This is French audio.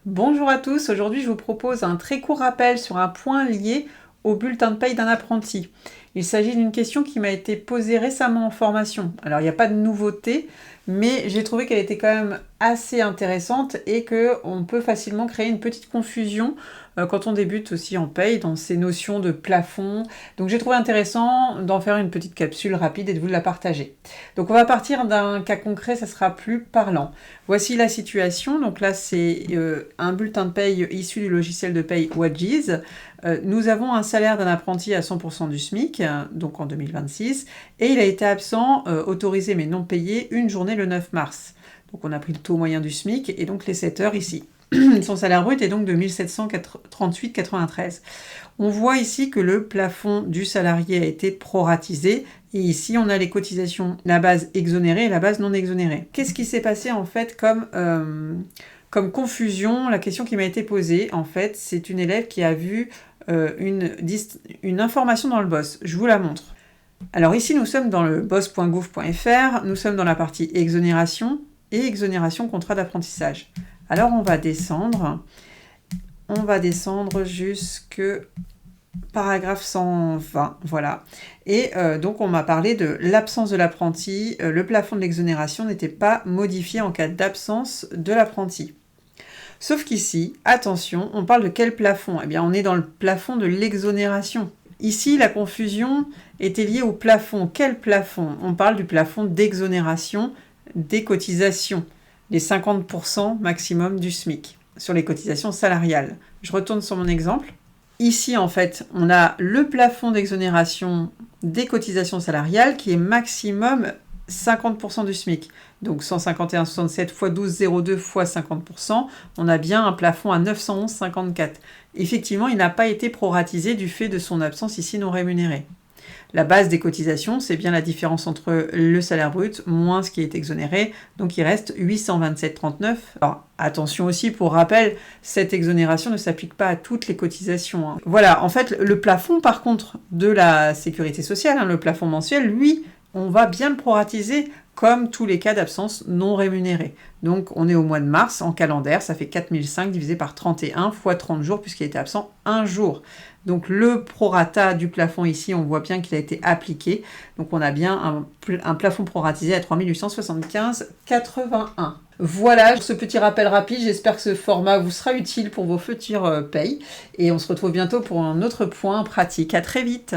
Bonjour à tous, aujourd'hui je vous propose un très court rappel sur un point lié au bulletin de paye d'un apprenti. Il s'agit d'une question qui m'a été posée récemment en formation. Alors il n'y a pas de nouveauté, mais j'ai trouvé qu'elle était quand même assez intéressante et qu'on peut facilement créer une petite confusion quand on débute aussi en paye dans ces notions de plafond. Donc j'ai trouvé intéressant d'en faire une petite capsule rapide et de vous la partager. Donc on va partir d'un cas concret, ça sera plus parlant. Voici la situation, donc là c'est un bulletin de paye issu du logiciel de paye Wages. Nous avons un salaire d'un apprenti à 100% du SMIC, donc en 2026, et il a été absent, autorisé mais non payé, une journée le 9 mars. Donc on a pris le taux moyen du SMIC et donc les 7 heures ici. Son salaire brut est donc de 1738,93. On voit ici que le plafond du salarié a été proratisé et ici on a les cotisations, la base exonérée et la base non exonérée. Qu'est-ce qui s'est passé en fait comme confusion? La question qui m'a été posée, en fait, c'est une élève qui a vu une information dans le BOSS. Je vous la montre. Alors ici, nous sommes dans le boss.gouv.fr, nous sommes dans la partie exonération et exonération contrat d'apprentissage. Alors on va descendre jusque paragraphe 120, voilà. Et donc on m'a parlé de l'absence de l'apprenti, le plafond de l'exonération n'était pas modifié en cas d'absence de l'apprenti. Sauf qu'ici, attention, on parle de quel plafond? Eh bien on est dans le plafond de l'exonération. Ici, la confusion était liée au plafond. Quel plafond? On parle du plafond d'exonération des cotisations, les 50% maximum du SMIC sur les cotisations salariales. Je retourne sur mon exemple. Ici, en fait, on a le plafond d'exonération des cotisations salariales qui est maximum 50% du SMIC. Donc 151,67 x 12,02 x 50%, on a bien un plafond à 911,54. Effectivement, il n'a pas été proratisé du fait de son absence ici non rémunérée. La base des cotisations, c'est bien la différence entre le salaire brut moins ce qui est exonéré, donc il reste 827,39. Alors attention aussi, pour rappel, cette exonération ne s'applique pas à toutes les cotisations, hein. Voilà, en fait, le plafond par contre de la sécurité sociale, hein, le plafond mensuel, lui, on va bien le proratiser comme tous les cas d'absence non rémunérés. Donc on est au mois de mars, en calendaire, ça fait 4005 divisé par 31 fois 30 jours puisqu'il a été absent un jour. Donc le prorata du plafond ici, on voit bien qu'il a été appliqué. Donc on a bien un plafond proratisé à 3875,81. Voilà pour ce petit rappel rapide, j'espère que ce format vous sera utile pour vos futures payes. Et on se retrouve bientôt pour un autre point pratique. À très vite!